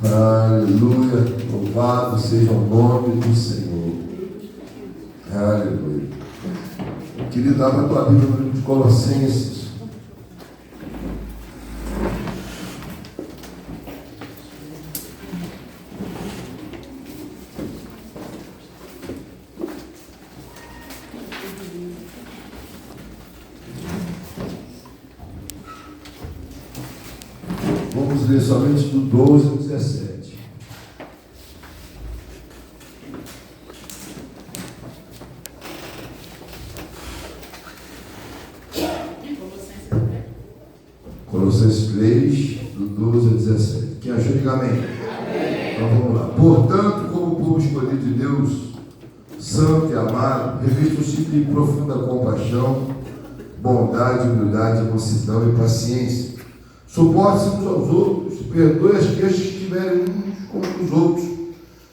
Aleluia, louvado seja o nome do Senhor. Aleluia. Querido, abra a tua Bíblia no livro de Colossenses. Vamos ler somente do 12 ao 17. Colossenses 3, do 12 ao 17. Quem achou, diga amém. Amém. Então vamos lá. Portanto, como povo escolhido de Deus, santo e amado, revista-se de profunda compaixão, bondade, humildade, mansidão e paciência. Suporte-se uns aos outros, perdoe as queixas que tiverem uns contra os outros,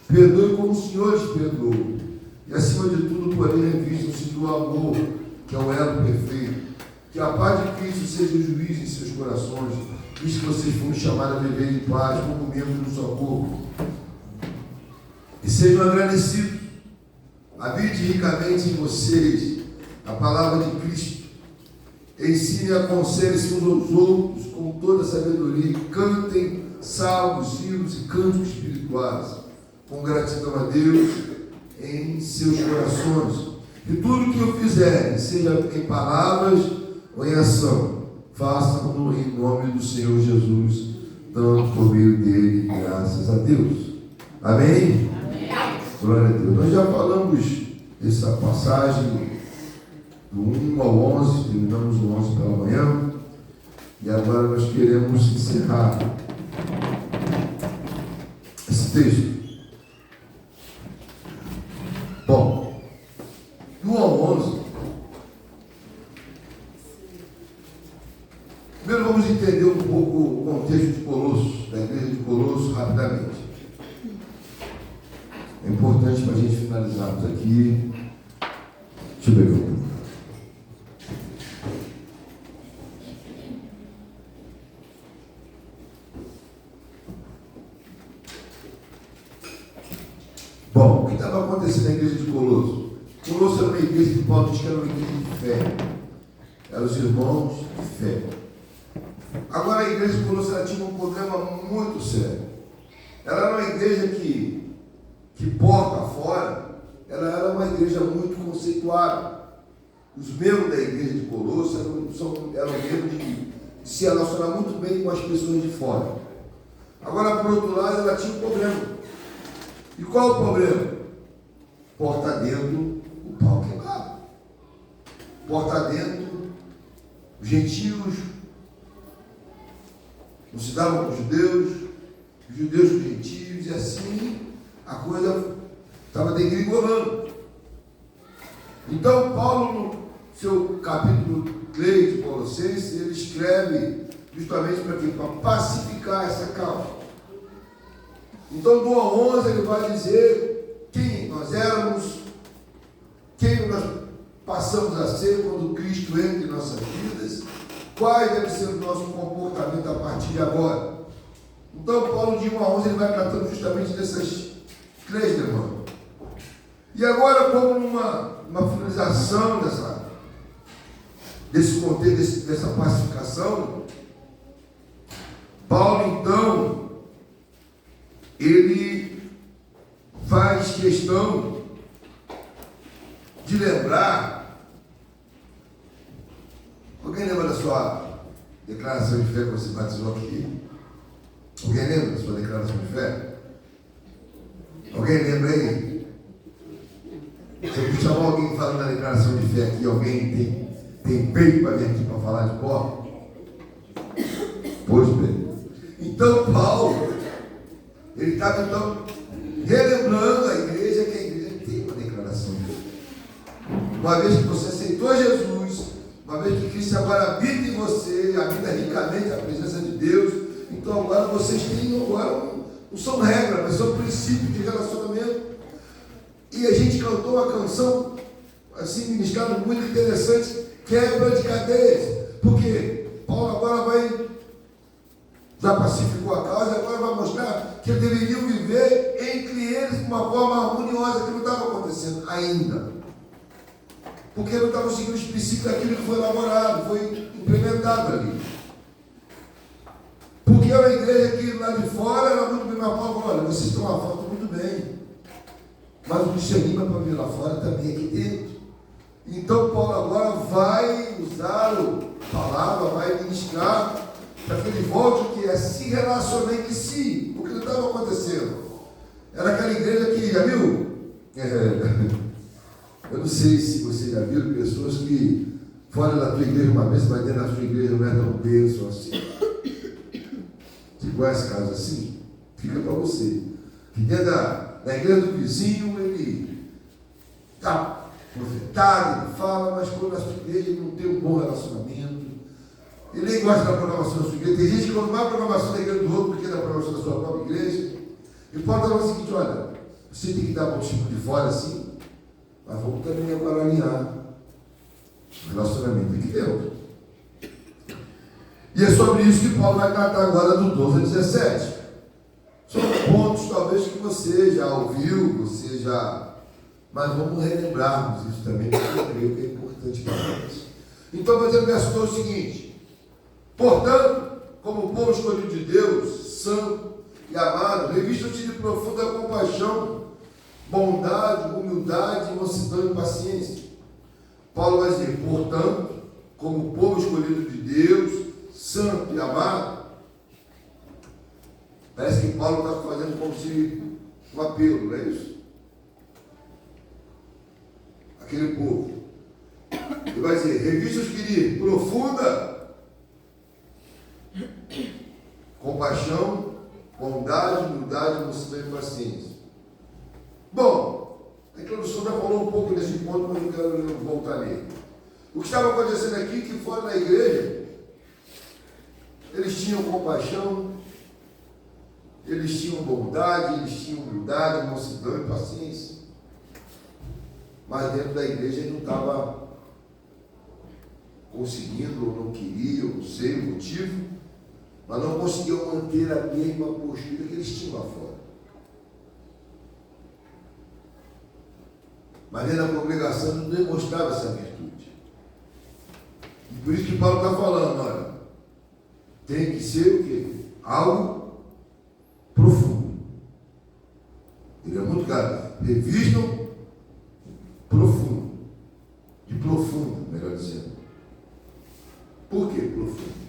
perdoe como o Senhor os perdoou. E acima de tudo, porém, revistam-se do amor, que é o elo perfeito. Que a paz de Cristo seja o juiz em seus corações, visto que vocês foram chamados a viver em paz como membros do seu corpo. E sejam agradecidos. Habite ricamente em vocês a palavra de Cristo. Ensine e aconselhem-se uns aos outros com toda a sabedoria e cantem salmos, hinos e cânticos espirituais, com gratidão a Deus em seus corações. E tudo que eu fizer, seja em palavras ou em ação, façam-no em nome do Senhor Jesus, dando por meio dele graças a Deus. Amém? Amém. Glória a Deus. Nós já falamos essa passagem do 1 ao 11, terminamos o 11 pela manhã, e agora nós queremos encerrar esse texto. Bom, do 1 ao 11, primeiro vamos entender um pouco o contexto de Colossos, da igreja de Colossos, rapidamente. É importante para a gente finalizarmos aqui. Deixa eu ver aqui. Bom, o que estava acontecendo na igreja de Colossos? Colossos era uma igreja que Paulo diz que era uma igreja de fé. Eram os irmãos de fé. Agora a igreja de Colossos ela tinha um problema muito sério. Ela era uma igreja que porta fora, ela era uma igreja muito conceituada. Os membros da igreja de Colossos eram membros de se relacionar muito bem com as pessoas de fora. Agora, por outro lado, ela tinha um problema. E qual é o problema? Porta dentro, o pau quebrado. Porta dentro, os gentios não se davam com os judeus com os gentios, e assim a coisa estava degringolando. Então, Paulo, no seu capítulo 3 de Colossenses, ele escreve justamente para quê? Para pacificar essa causa. Então, do 1 ao 11, ele vai dizer quem nós éramos, quem nós passamos a ser quando Cristo entra em nossas vidas, qual deve ser o nosso comportamento a partir de agora. Então, Paulo, de 1 a 11, ele vai tratando justamente dessas três demandas. E agora, como uma finalização desse contexto, dessa pacificação, Paulo, então, ele faz questão de lembrar. Alguém lembra da sua declaração de fé quando você batizou aqui? Alguém lembra da sua declaração de fé? Alguém lembra aí? Se eu chamar alguém falando da declaração de fé aqui, alguém tem peito para vir aqui para falar de cor? Pois bem. Então, Paulo, ele estava então relembrando a igreja que a igreja tem uma declaração de fé. Uma vez que você aceitou Jesus, uma vez que Cristo agora habita em você, habita ricamente a presença de Deus, então agora vocês têm não são regras, mas são princípios de relacionamento. E a gente cantou uma canção assim, ministrada muito interessante, quebra de cadeias, porque Paulo agora já pacificou a causa, agora que deveriam viver entre eles de uma forma harmoniosa, que não estava acontecendo ainda. Porque não estavam seguindo os princípios daquilo que foi elaborado, foi implementado ali. Porque a igreja aqui lá de fora era muito bem, mas Paulo falou: olha, vocês estão lá fora, estão muito bem. Mas o que se anima para vir lá fora também aqui dentro. Então Paulo agora vai usar a palavra, vai ministrar para que ele volte o que é se relacionar entre si, o que não estava acontecendo. Era aquela igreja que, já viu? Eu não sei se você já viu pessoas que fora da tua igreja uma vez, mas dentro da sua igreja não é tão bênção assim. Você conhece casos assim? Fica para você. Que dentro da igreja do vizinho, ele está profetado, ele fala, mas quando na sua igreja ele não tem um bom relacionamento. Ele nem gosta da programação da sua igreja. Tem gente que não vai a programação da igreja do outro porque é da programação da sua própria igreja. E pode falar o seguinte: olha, você tem que dar para o tipo de fora assim, mas vamos também agora alinhar o relacionamento aqui dentro. E é sobre isso que Paulo vai tratar agora do 12 a 17. São pontos talvez que você já ouviu, mas vamos relembrarmos isso também, porque eu creio que é importante para nós. Então, por exemplo, o verso 12 é o seguinte: portanto, como povo escolhido de Deus, santo e amado, revistam-se de profunda compaixão, bondade, humildade, mansidão e paciência. Paulo vai dizer: portanto, como povo escolhido de Deus, santo e amado. Parece que Paulo está fazendo como se um apelo, não é isso? Aquele povo. Ele vai dizer: revistam-se de profunda compaixão, bondade, humildade, mansidão e paciência. Bom, a introdução já falou um pouco desse ponto, mas eu quero voltar nele. O que estava acontecendo aqui é que fora da igreja, eles tinham compaixão, eles tinham bondade, eles tinham humildade, mansidão e paciência. Mas dentro da igreja ele não estava conseguindo, ou não queria, ou não sei o motivo, mas não conseguiam manter a mesma postura que eles tinham lá fora. Mas dentro da congregação não demonstrava essa virtude. E por isso que Paulo está falando: olha, tem que ser o quê? Algo profundo. Ele é muito claro. Revistam profundo. De profundo, melhor dizendo. Por que profundo?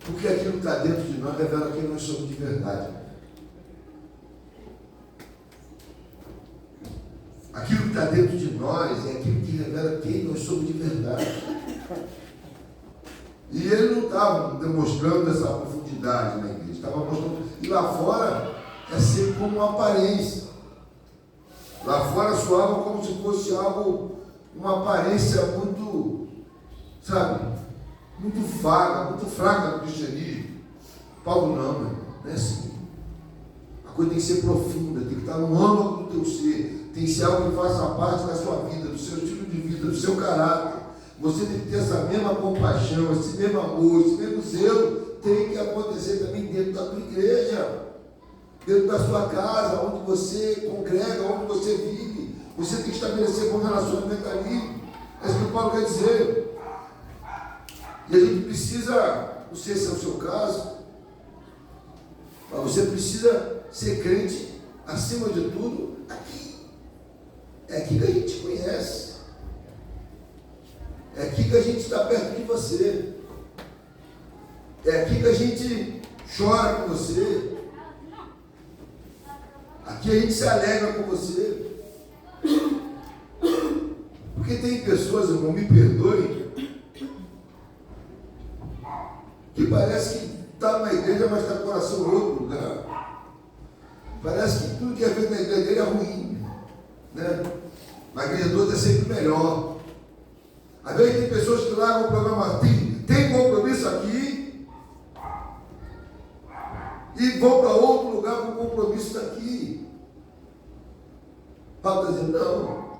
Porque aquilo que está dentro de nós revela quem nós somos de verdade. Aquilo que está dentro de nós é aquilo que revela quem nós somos de verdade. E ele não estava demonstrando essa profundidade na igreja, estava mostrando. E lá fora é sempre como uma aparência. Lá fora soava como se fosse algo, uma aparência muito, sabe, muito vaga, muito fraca do cristianismo. Paulo não é assim. A coisa tem que ser profunda, tem que estar no âmago do teu ser, tem que ser algo que faça parte da sua vida, do seu estilo de vida, do seu caráter. Você tem que ter essa mesma compaixão, esse mesmo amor, esse mesmo zelo, tem que acontecer também dentro da tua igreja, dentro da sua casa, onde você congrega, onde você vive. Você tem que estabelecer um relacionamento ali. É isso que o Paulo quer dizer. E a gente precisa, não sei se é o seu caso, mas você precisa ser crente, acima de tudo, aqui. É aqui que a gente conhece. É aqui que a gente está perto de você. É aqui que a gente chora com você. Aqui a gente se alegra com você. Porque tem pessoas, irmão, me perdoem, que parece que está na igreja, mas está com o coração em outro lugar. Parece que tudo que é feito na igreja dele é ruim, né? Na igreja do outro é sempre melhor. Às vezes tem pessoas que largam o programa, tem compromisso aqui, e vão para outro lugar com compromisso daqui. Paulo está dizendo: não,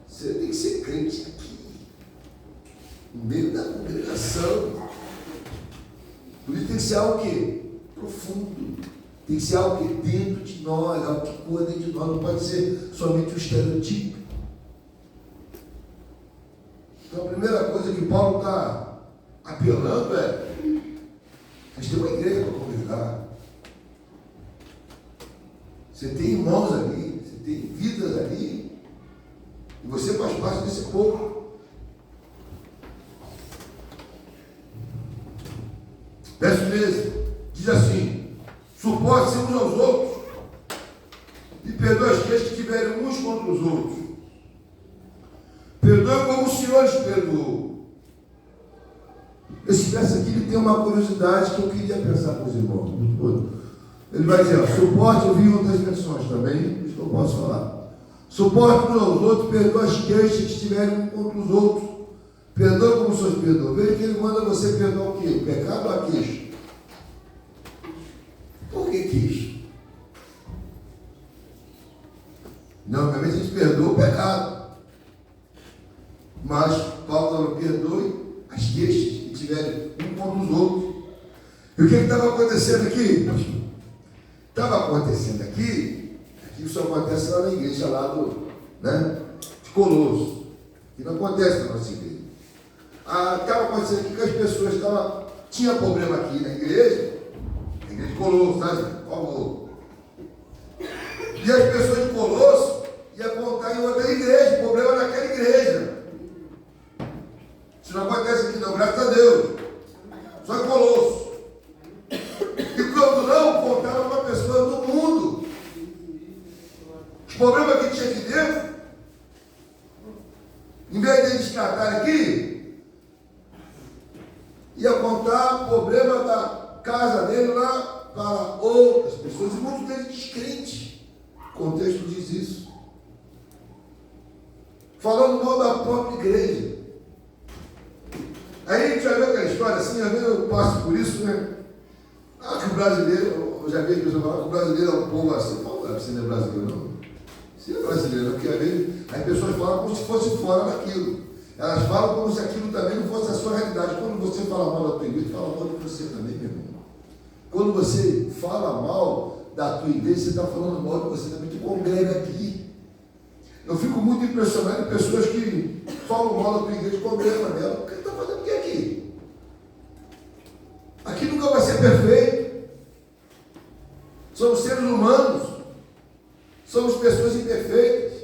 você tem que ser crente aqui, no meio da congregação. tem que ser algo que profundo. Tem que ser algo que dentro de nós, algo que coa dentro de nós, não pode ser somente um estereotipo. Então a primeira coisa que Paulo está apelando é: vocês têm uma igreja para congregar. Você tem irmãos ali, você tem vidas ali, e você faz parte desse povo. Verso 13 diz assim: suporte-se uns aos outros e perdoe as queixas que tiverem uns contra os outros. Perdoe como o Senhor os perdoou. Esse verso aqui ele tem uma curiosidade que eu queria pensar com os irmãos. Ele vai dizer: suporte, eu vi outras versões também, isso que eu posso falar. Suporte uns aos outros, perdoe as queixas que estiverem uns contra os outros. Perdoe como o Senhor os perdoou. Veja que ele manda você perdoar o quê? O pecado ou a queixa? Por que queixa? Normalmente a gente perdoa o pecado. Mas Paulo falou: perdoe as queixas que tiverem um contra os outros. E o que estava acontecendo aqui? Estava acontecendo aqui isso acontece lá na igreja lá de Colosso, que não acontece na nossa igreja. Estava acontecendo aqui que as pessoas tinha problema aqui na igreja de Colosso, sabe? Por favor. E as pessoas de Colosso iam contar em outra igreja, o problema naquela igreja. Isso não acontece aqui não, graças a Deus. Só em Colosso. E quando não, contaram para pessoas do mundo. Os problemas que tinha aqui dentro, em vez de eles tratarem aqui, ia contar o problema da casa dele lá para outras pessoas. E muitos deles descrentes. O contexto diz isso. Falando mal da própria igreja. Aí a gente já viu aquela história assim, às vezes eu passo por isso, né? Que o brasileiro, eu já vi as pessoas falar que o brasileiro é um povo assim. Não, você não é brasileiro, não. Você é brasileiro, porque às vezes as pessoas falam como se fosse fora daquilo. Elas falam como se aquilo também não fosse a sua realidade. Quando você fala mal da tua igreja, fala mal de você também, meu irmão. Quando você fala mal da tua igreja, você está falando mal de você também, tu congrega aqui. Eu fico muito impressionado em pessoas que falam mal da tua igreja e congregam nela. O que está fazendo o que aqui? Aqui nunca vai ser perfeito. Somos seres humanos. Somos pessoas imperfeitas.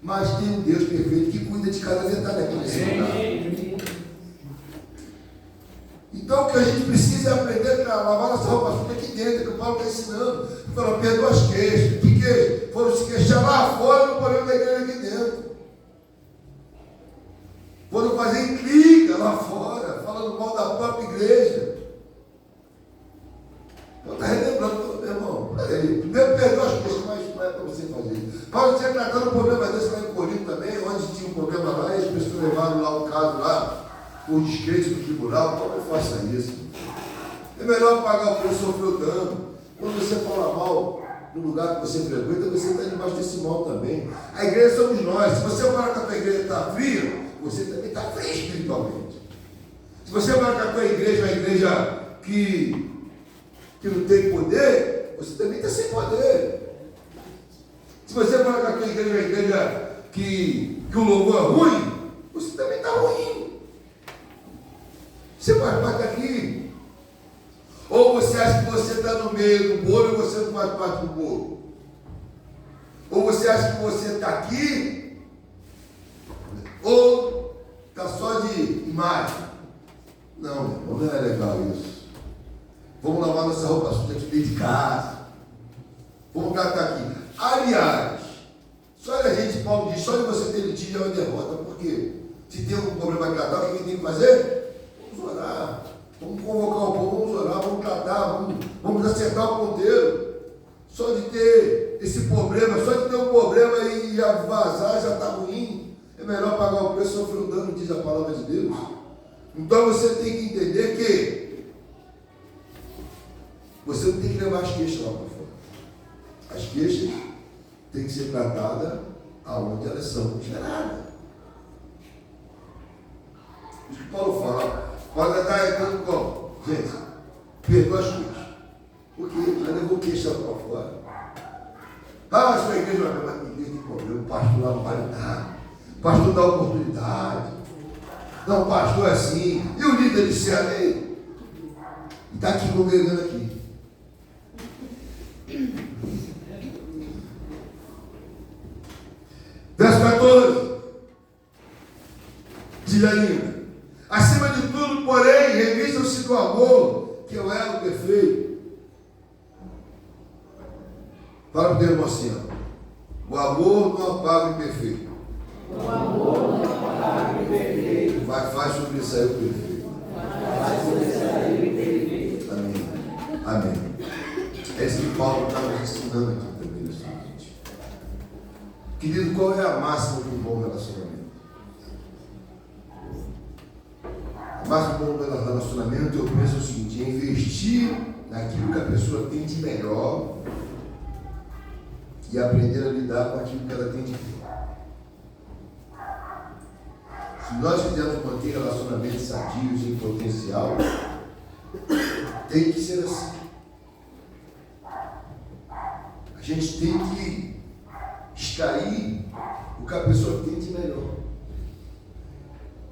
Mas tem um Deus perfeito que cuida de cada detalhe aqui nesse lugar. Então o que a gente precisa é aprender a lavar nossa roupa suja aqui dentro, que o Paulo está ensinando. Ele falou: perdoa as queixas. Que queixas? Foram se queixar lá fora no problema da igreja aqui dentro. Foram fazer intriga lá fora, falando mal da própria igreja. Então está relembrando, meu irmão. Primeiro perdoa as queixas, mas não é para você fazer. Paulo tinha tratado um problema desse lá em Corinto também, onde tinha um problema lá, e as pessoas levaram lá o caso lá. Por descrente no tribunal. Então não faça isso. É melhor pagar o preço sofrer o dano. Quando você fala mal no lugar que você frequenta, você está debaixo desse mal também. A igreja somos nós. Se você falar que a tua igreja está fria, você também está frio espiritualmente. Se você falar que a tua igreja é uma igreja que não tem poder, você também está sem poder. Se você falar que a tua igreja é uma igreja que o louvor é ruim, você também está ruim. Você faz parte daqui. Ou você acha que você está no meio do bolo e você não faz parte do bolo. Ou você acha que você está aqui, ou está só de imagem. Não, meu irmão, não é legal isso. Vamos lavar nossa roupa suja aqui dentro de casa. Vamos tratar aqui. Aliás, só a gente, Paulo diz, só de você ter litígio é uma derrota. Por quê? Se tem algum problema a tratar, o que tem que fazer? Vamos orar, vamos convocar o povo, vamos orar, vamos tratar, vamos acertar o ponteiro. Só de ter esse problema, só de ter um problema e vazar já está ruim. É melhor pagar o preço, sofrer um dano, diz a palavra de Deus. Então você tem que entender que você não tem que levar as queixas lá para fora. As queixas têm que ser tratadas aonde elas são geradas. Isso que Paulo fala. Pode estar entrando como? Gente, perdoa as coisas. Porque já levou queixa para fora. Ah, sua igreja não é uma igreja de problema, o pastor lá não vale nada. O pastor dá oportunidade. Não, o pastor é assim. E o líder disse ali? E está aqui congregando aqui. Verso 14. Diz ainda. Acima de tudo, porém, revistam-se do amor, que é o elo perfeito. Fala para o teu irmão assim, ó. O amor não apaga o imperfeito. O amor não apaga o imperfeito. Faz sobressair o perfeito. Faz sobressair o imperfeito. Amém. Amém. É isso que Paulo está nos ensinando aqui também, gente. Querido, qual é a máxima de um bom relacionamento? A máxima de um bom relacionamento, eu penso o seguinte: é investir naquilo que a pessoa tem de melhor e aprender a lidar com aquilo que ela tem de pior. Se nós quisermos manter relacionamentos sadios em potencial, tem que ser assim. A gente tem que extrair o que a pessoa tem de melhor.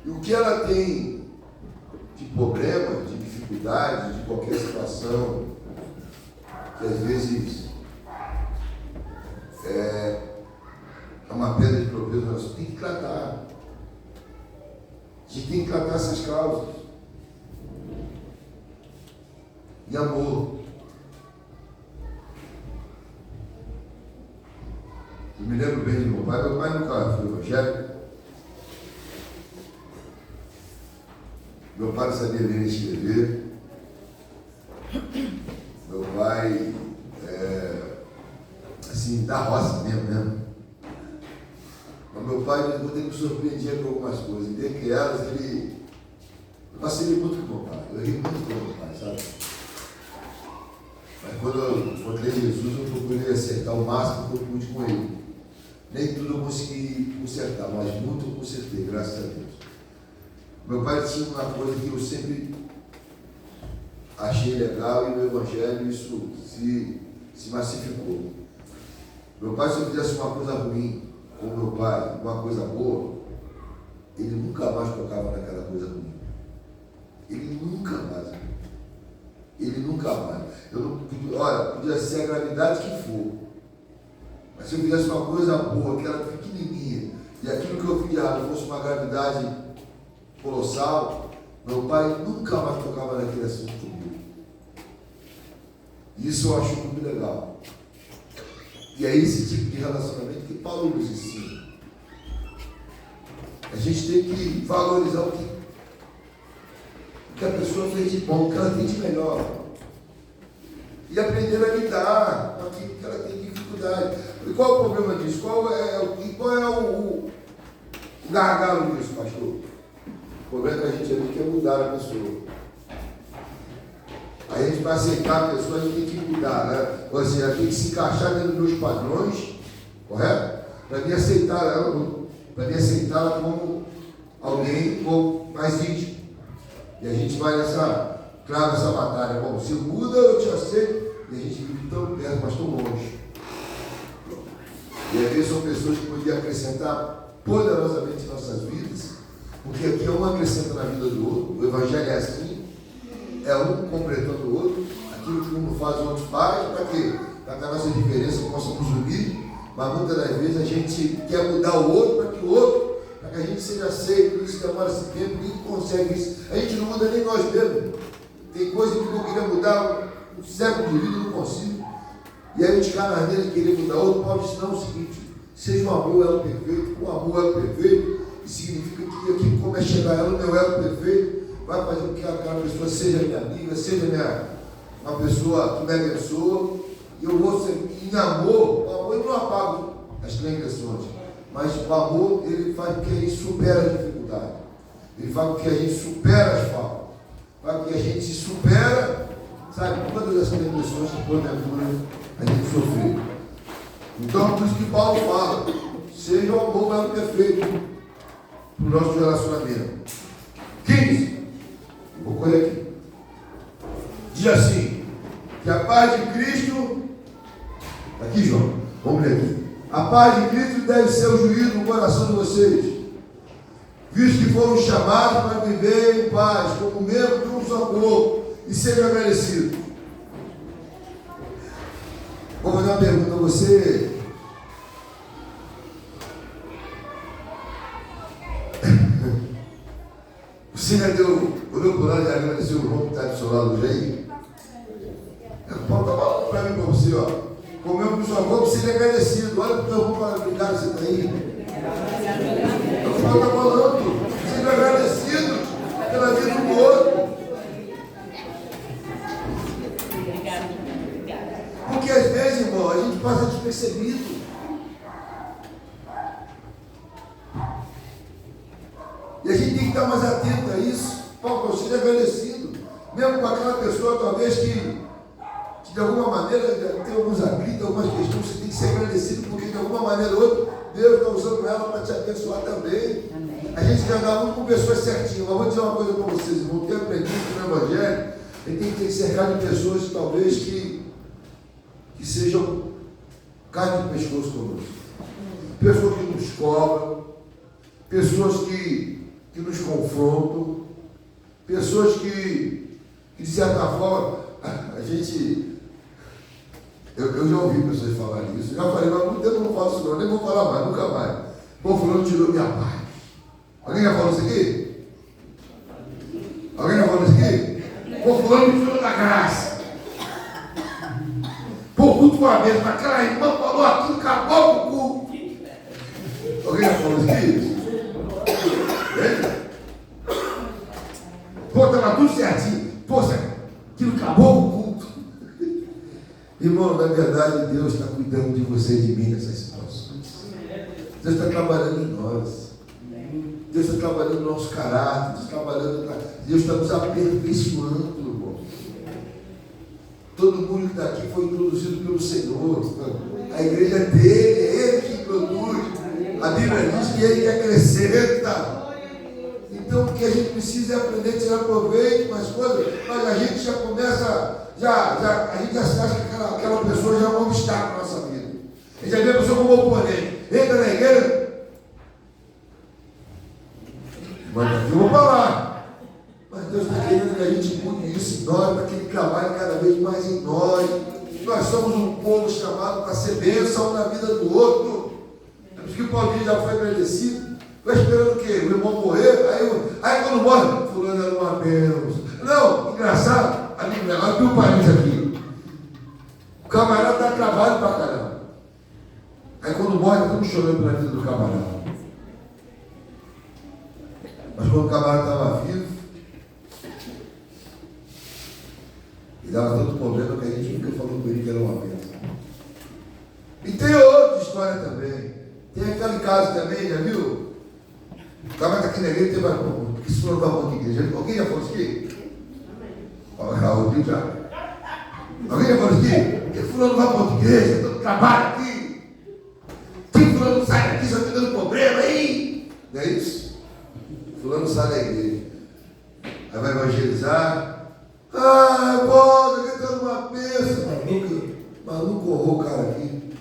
E o que ela tem de problema, de dificuldade, de qualquer situação, que às vezes é uma pedra de tropeço, nós tem que tratar. A gente tem que tratar essas causas. E amor. Eu me lembro bem de meu pai. Meu pai nunca foi evangélico. Meu pai não sabia ler nem escrever. Meu pai, assim, da roça mesmo. Mas meu pai, ele me surpreendia com algumas coisas. E dentre elas, eu passei muito com meu pai. Eu ri muito com meu pai, sabe? Mas quando eu encontrei Jesus, eu procurei acertar o máximo que eu pude com ele. Nem tudo eu consegui consertar, mas muito eu consertei, graças a Deus. Meu pai tinha uma coisa que eu sempre achei legal, e no Evangelho isso se massificou. Meu pai, se eu fizesse uma coisa ruim com meu pai, uma coisa boa, ele nunca mais tocava naquela coisa ruim. Ele nunca mais. Podia ser a gravidade que for. Mas se eu fizesse uma coisa boa, que era pequenininha, e aquilo que eu fiz de errado fosse uma gravidade colossal, meu pai nunca mais tocava naquele assunto comigo. Isso eu acho muito legal. E é esse tipo de relacionamento que Paulo nos ensina. A gente tem que valorizar o que a pessoa fez de bom, o que ela tem de melhor. E aprender a lidar com aquilo que ela tem dificuldade. E qual é o problema disso? Qual é o gargalo disso, pastor? O problema é que a gente quer mudar a pessoa. Aí a gente, para aceitar a pessoa, a gente tem que mudar, né? Ou seja, ela tem que se encaixar dentro dos meus padrões, correto? Para me aceitar ela como alguém mais íntimo. E a gente vai trava essa batalha. Bom, se muda, eu te aceito. E a gente vive tão perto, mas tão longe. E às vezes são pessoas que poderiam acrescentar poderosamente em nossas vidas, porque aqui um acrescenta na vida do outro. O Evangelho é assim, é um completando o outro. Aquilo que um faz, o outro faz. Para quê? Para que a nossa diferença possa nos unir. Mas muitas das vezes a gente quer mudar o outro para que o outro, para que a gente seja aceito. Isso demora esse tempo, ninguém consegue isso. A gente não muda nem nós mesmos. Tem coisa que eu queria mudar um século de vida, não consigo. E aí a gente cai na maneira de querer mudar outro. Paulo disse: não, é o seguinte, seja um amor elo perfeito, um amor elo perfeito, e significa que aqui, como é chegar ela, o meu elo perfeito, vai fazer com que aquela pessoa seja minha amiga, seja uma pessoa que me abençoa, e eu vou ser, em amor, o amor não apaga as transgressões, mas o amor, ele faz com que a gente supere a dificuldade, ele faz com que a gente supere as faltas, faz com que a gente se supera, sabe, todas as transgressões que porventura a gente sofreu. Então, por isso que Paulo fala, seja o amor elo perfeito para o nosso relacionamento. 15. Vou correr aqui. Diz assim, que a paz de Cristo, aqui João, vamos ler aqui. A paz de Cristo deve ser o juízo no coração de vocês, visto que foram chamados para viver em paz, como membros de um só corpo, e serem agradecidos. Vou fazer uma pergunta a você. Você já deu, olhou por lá e agradeceu o irmão que está do seu lado hoje aí? Paulo está falando para mim, para você, ó. Comeu com sua boca, seja agradecido. Olha para o teu irmão para brincar, você está aí. O Paulo está falando, seja agradecido pela vida do outro. Porque às vezes, irmão, a gente passa despercebido. E a gente tem que estar mais atento a isso. Paulo, seja agradecido. Mesmo com aquela pessoa, talvez, que de alguma maneira tem alguns atritos, algumas questões, você tem que ser agradecido, porque de alguma maneira ou outra, Deus está usando ela para te abençoar também. Amém. A gente quer andar muito com pessoas certinhas. Mas vou dizer uma coisa para vocês, irmão. Ter aprendido no Evangelho, a gente tem que ter cercado de pessoas, talvez, que sejam carne de pescoço conosco. Pessoas que nos cobram, pessoas que nos confrontam, pessoas que de certa forma, a gente... Eu já ouvi pessoas falarem isso, já falei, mas muito tempo eu não falo isso não, nem vou falar mais, nunca mais. Pô, fulano tirou minha paz. Alguém já falou isso aqui? Alguém já falou isso aqui? Pô, fulano me tirou da graça. Pô, culto com a mesa, aquela irmã falou aquilo, acabou com o culto. Alguém já falou isso aqui? Pô, estava tudo certinho. Pô, aquilo acabou com o culto. Irmão, na verdade, Deus está cuidando de você e de mim nessas situações. Deus está trabalhando em nós. Deus está trabalhando no nosso caráter. Deus está nos aperfeiçoando, irmão. Todo mundo que está aqui foi introduzido pelo Senhor. A igreja é dele, é ele que introduz. A Bíblia diz que ele que acrescenta. Então, o que a gente precisa é aprender a tirar proveito com as coisas, mas a gente já começa, a gente já acha que aquela pessoa já é um obstáculo na nossa vida. A gente já vê a pessoa como oponente. Entra na igreja, mas eu vou falar. Mas Deus está querendo que a gente mude isso em nós, para que Ele trabalhe cada vez mais em nós. Nós somos um povo chamado para ser bênção na vida do outro. É por isso que o Paulinho já foi agradecido. Vai esperando o quê? O irmão morrer? Aí quando morre, fulano era uma bênção. Não, engraçado, abre um parênteses aqui. O camarada dá trabalho pra caramba. Aí quando morre, estamos chorando pela vida do camarada. Mas quando o camarada estava vivo, ele dava tanto problema que a gente nunca falou com ele que era uma bênção. E tem outra história também. Tem aquele caso também, já viu? O cara está aqui na igreja, tem mais pouco. Por que se for dar uma igreja? Alguém já falou isso aqui? Alguém já? Alguém já falou isso aqui? Por que fulano vai para outra igreja? Todo trabalho aqui. Que fulano não sai daqui, só está dando problema aí? Não é isso? Fulano sai da igreja. Aí vai evangelizar. Pô, eu estou dando uma bênção. Maluco horror o cara aqui.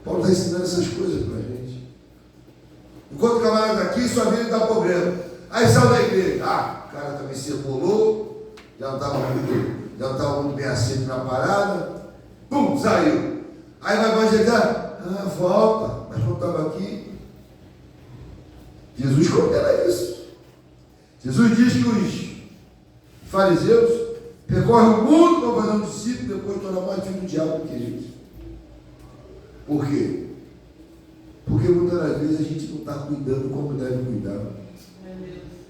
Paulo está ensinando essas coisas para a gente. Enquanto o camarada está aqui, sua vida dá problema. Aí saiu da igreja. O cara também se rebolou, já não estava muito bem aceito na parada. Pum, saiu. Aí vai evangelizar. Volta. Mas quando estava aqui, Jesus condena isso. Jesus diz que os fariseus percorrem o mundo para fazer um discípulo, depois tornam mais filho do diabo do que eles. Por quê? Porque muitas das vezes a gente não está cuidando como deve cuidar.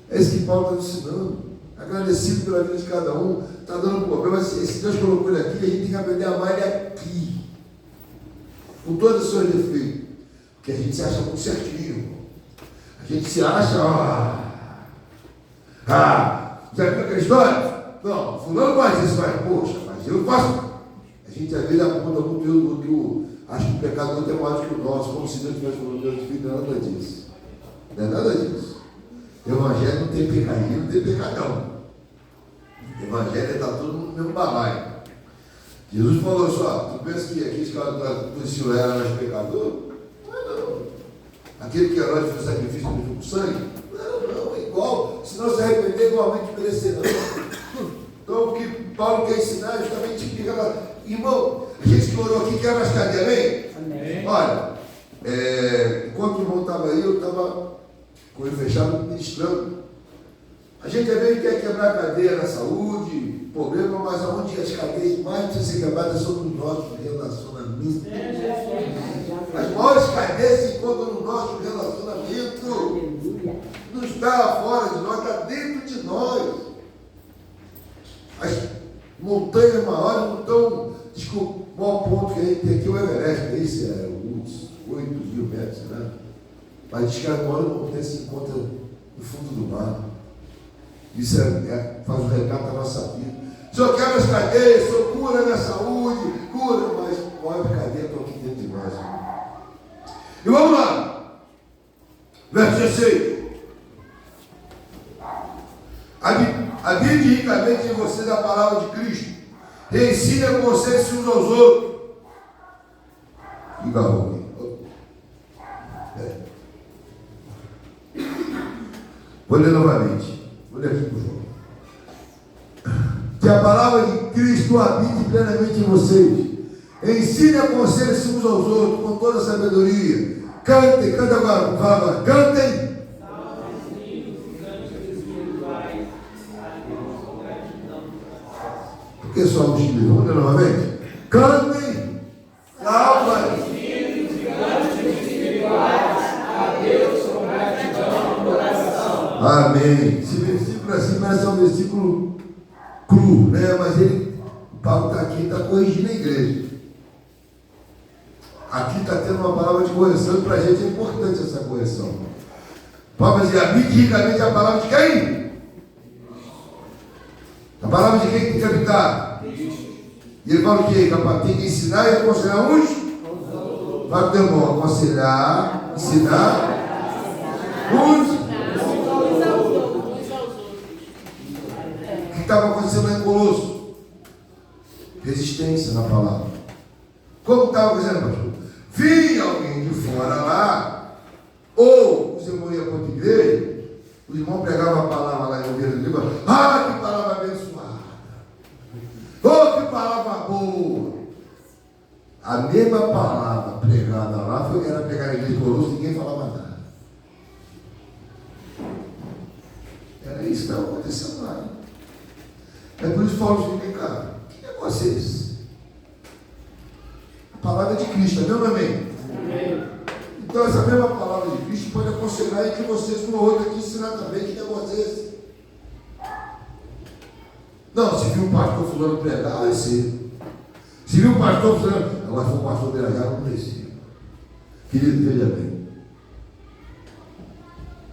É isso que Paulo está ensinando. Agradecido pela vida de cada um. Está dando problema. Se Deus colocou ele aqui, a gente tem que aprender a amar ele aqui. Com todos os seus defeitos. Porque a gente se acha muito certinho. A gente se acha... já viu aquela história? Não, fulano faz isso, mas poxa, mas eu faço. A gente às vezes aponta muito eu do que o... Acho que o pecado não é mais que o nosso, como se Deus tivesse falando Deus Filho, não é nada disso. Não é nada disso. O Evangelho não tem pecadinho, não tem pecadão. O evangelho está todo mundo no mesmo balaio. Jesus falou assim, ó, tu pensa que aqueles que o Senhor era mais pecador? Não é não. Aquele que era de fazer sacrifício com sangue? Não, é igual. Se não se arrepender, igualmente perecerão. Então, o que Paulo quer ensinar é justamente fica lá. Irmão, a gente que orou aqui quer mais cadeia, amém? Amém. Olha, enquanto o irmão estava aí, eu estava com ele fechado ministrando. A gente também quer quebrar a cadeia na saúde, problema, mas aonde as cadeias mais precisam ser quebradas são nos nossos relacionamentos. As maiores cadeias se encontram no nosso relacionamento. Não está fora de nós, está dentro de nós. As montanhas maiores não estão, desculpa, o maior ponto que a gente tem aqui é o Everest, esse é uns 8 mil metros, né? Mas diz que a maior montanha se encontra no fundo do mar. Isso faz o resgate da nossa vida. O Senhor quebra as cadeias, o Senhor cura a minha saúde, cura, mas maior cadeia está aqui dentro de nós. E vamos lá. Verso 16. Habite ricamente em vocês a palavra de Cristo. E ensine a vocês uns aos outros. Igual aqui. Vou ler novamente. Vou ler aqui para o João. Que a palavra de Cristo habite plenamente em vocês. Ensine a conselhos uns aos outros com toda a sabedoria. Cantem, canta agora, fala agora, cantem. Por que só os filhos? Vamos ler novamente? Cantem, salva. Amém. Esse versículo assim parece um versículo cru, né? Mas o Paulo está aqui, está corrigindo a igreja. Aqui está tendo uma palavra de correção e para a gente é importante essa correção. Paulo vai dizer, habite ricamente a palavra de quem? A palavra de quem tem que habitar? E ele fala o quê? Tem que ensinar e aconselhar uns? Vai para o teu irmão, aconselhar, ensinar uns. O que estava acontecendo lá em Colosso? Resistência na palavra. Como estava acontecendo, pastor? Vinha alguém de fora lá, ou os irmãos iam para outra igreja, o irmão pregava a palavra lá em Ovelha do Líbano. Ah, que palavra abençoada! Oh, que palavra boa! A mesma palavra pregada lá era pregar na igreja de Colosso, ninguém falava nada. Era isso que estava acontecendo lá. É por isso que Paulo diz, cara, que negócio é esse? A palavra de Cristo, amém? Amém. Então essa mesma palavra de Cristo pode aconselhar entre vocês um ou outro aqui, ensinar também que negócio é esse. Não, se viu um pastor fulano pregar, vai ser. Se viu um pastor fulano, agora foi um pastor pregar, não precisa. Querido, veja bem.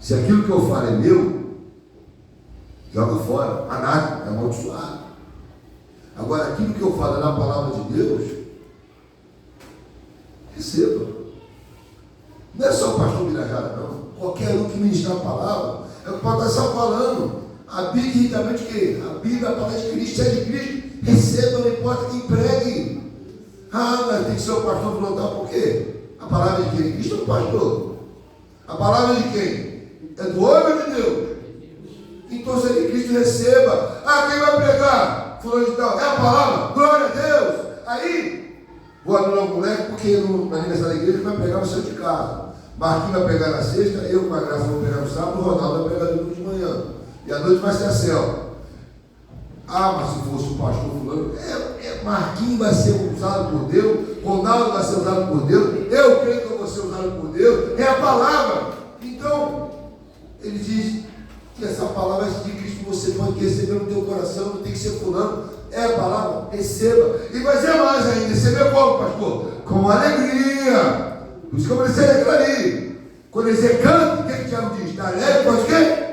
Se aquilo que eu falo é meu, joga fora, anátema, é amaldiçoado. Agora, aquilo que eu falo é na palavra de Deus, receba. Não é só o pastor Birajara, não. Qualquer um que ministrar a palavra, é o que pode estar só falando. Habite ricamente o quê? A Bíblia, a palavra de Cristo, se é de Cristo, receba, não importa quem pregue. Ah, mas tem que ser o pastor voluntário, por quê? A palavra de quem? Cristo é o pastor. A palavra de quem? É do homem ou de Deus? Então, se é de Cristo, receba. Ah, quem vai pregar? Fulano de tal. É a palavra? Glória a Deus. Aí, vou anular o moleque, porque no aniversário da igreja vai pregar no seu de casa. Marquinhos vai pregar na sexta, eu com a graça vou pregar no sábado, o Ronaldo vai pregar no domingo de manhã. E à noite vai ser a céu. Ah, mas se fosse o pastor fulano, Marquinhos vai ser usado por Deus, Ronaldo vai ser usado por Deus, eu creio que eu vou ser usado por Deus, é a palavra. Então, ele diz que essa palavra de Cristo você pode receber no teu coração, não tem que ser fulano, é a palavra, receba. E vai ser mais ainda, receber como, pastor? Com alegria. Por isso que eu comecei a ler ali. Quando ele diz canta, o que o diabo diz? Está alegre, faz o quê?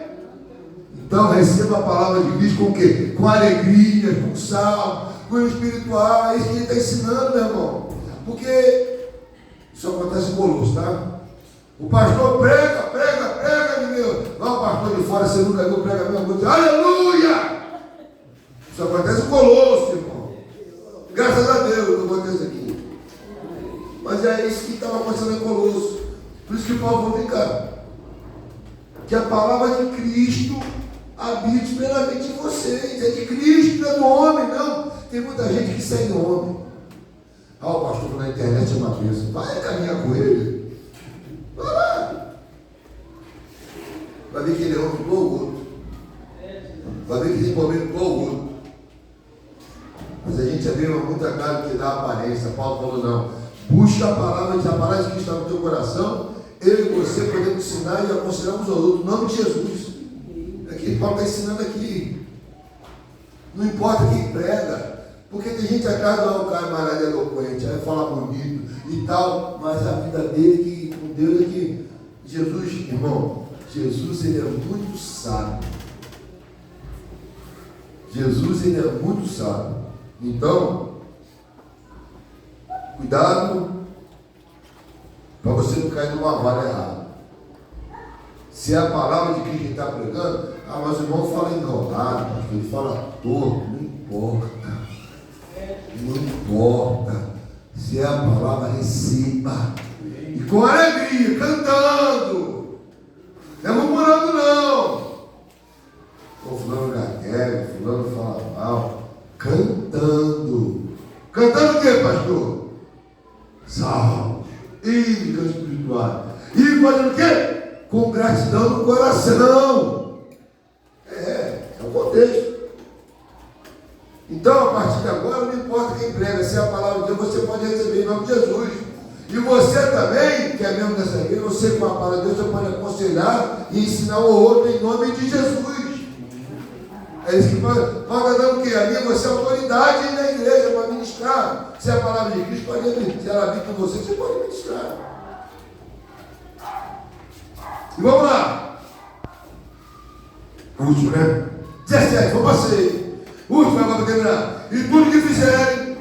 Então receba a palavra de Cristo com o quê? Com alegria, com sal, com o espiritual. É isso que ele está ensinando, meu irmão. Porque isso acontece em Colosso, tá? O pastor prega, meu Deus. Não, o pastor de fora, você nunca viu, prega a mesma coisa. Aleluia! Isso Isso acontece em Colosso, irmão. Graças a Deus não acontece aqui. Mas é isso que estava acontecendo em Colosso. Por isso que Paulo falou, vem cá. Que a palavra de Cristo habite plenamente em vocês. É de Cristo, não é do homem, não. Tem muita gente que segue o homem. O pastor na internet é uma bênção. Vai caminhar com ele. Vai lá. Vai ver que ele é homem igual o outro. Vai ver que ele é homem igual o outro. Mas a gente é muita cara que dá aparência. Paulo falou, não. Busca a palavra de Cristo está no teu coração. Eu e você podemos ensinar e aconselhar uns aos outros. Em nome de Jesus. É que Paulo está ensinando aqui. Não importa quem prega. Porque tem gente atrás do camarada eloquente, aí fala bonito e tal, mas a vida dele que, com Deus é que Jesus, irmão, Jesus ele é muito sábio. Jesus ele é muito sábio. Então, cuidado para você não cair numa vara errada. Se é a palavra de quem está pregando, mas o irmão fala enrolado, pastor, ele fala torto, não importa. Não importa. Se é a palavra, receba. E com alegria, cantando. Não é murmurando, não. O fulano gagueira, o fulano fala mal. Cantando. Cantando o que, pastor? Salmos, hídricas espirituais. E fazendo o quê? Com gratidão no coração. É o contexto. Então, a partir de agora, não importa quem prega, se é a palavra de Deus, você pode receber em nome de Jesus. E você também, que é membro dessa igreja, você com a palavra de Deus, você pode aconselhar e ensinar o outro em nome de Jesus. É isso que Paulo está dando o quê? A mim, você é autoridade na igreja para ministrar. Se é a palavra de Cristo, pode vir. Se ela vir com você, você pode ministrar. E vamos lá. Último, né? 17, vamos passar. Último, agora para terminar. E tudo que fizerem,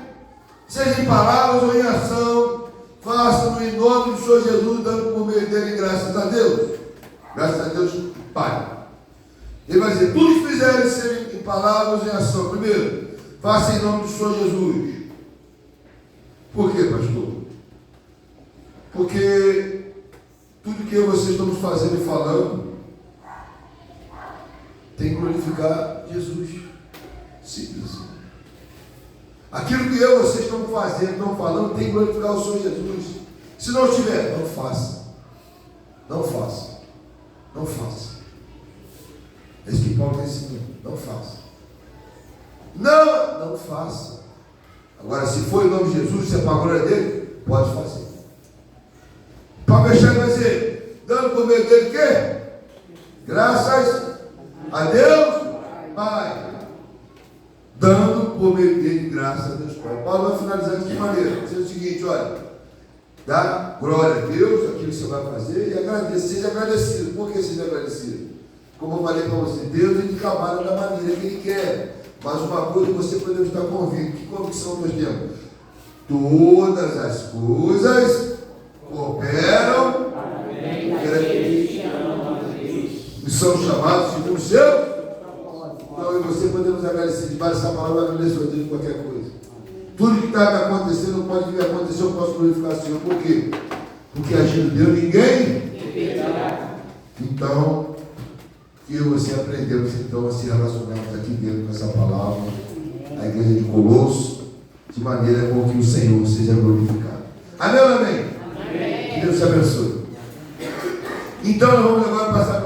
seja em palavras ou em ação, façam em nome do Senhor Jesus, dando por meio dele graças a Deus. Graças a Deus, Pai. Ele vai dizer, tudo que fizerem, seja em palavras ou em ação. Primeiro, faça em nome do Senhor Jesus. Por quê, pastor? Porque tudo que eu e você estamos fazendo e falando tem que glorificar Jesus. Simples. Aquilo que eu e vocês estamos fazendo, estão falando, tem que glorificar o Senhor Jesus. Se não tiver, não faça. Não faça. Não faça. É isso que Paulo está ensinando. Não faça. Não faça. Agora, se for em nome de Jesus, se é para a glória dele, pode fazer. Para fechar, ele vai dizer, dando por meio dele o quê? Graças a Deus, Pai. Dando por meio dele graças a Deus Pai. Paulo vai finalizar de que maneira? Dizendo o seguinte, olha, dá glória a Deus, aquilo que você vai fazer, e agradeça, seja agradecido. Por que seja agradecido? Como eu falei para você, Deus ele trabalha da maneira que ele quer. Mas uma coisa você podemos estar convicto. Que convicção nós temos? Todas as coisas cooperam e são chamados segundo o seu. Então eu e você podemos agradecer debaixo dessa palavra, agradecer a Deus qualquer coisa. Tudo que está me acontecendo não pode vir a acontecer, eu posso glorificar o Senhor. Por quê? Porque agindo Deus ninguém. Então, que eu e você aprendemos então a se relacionarmos aqui dentro com essa palavra, a igreja de Colosso, de maneira com que o Senhor seja glorificado. Amém ou amém? Amém. Que Deus te abençoe. Então nós vamos agora passar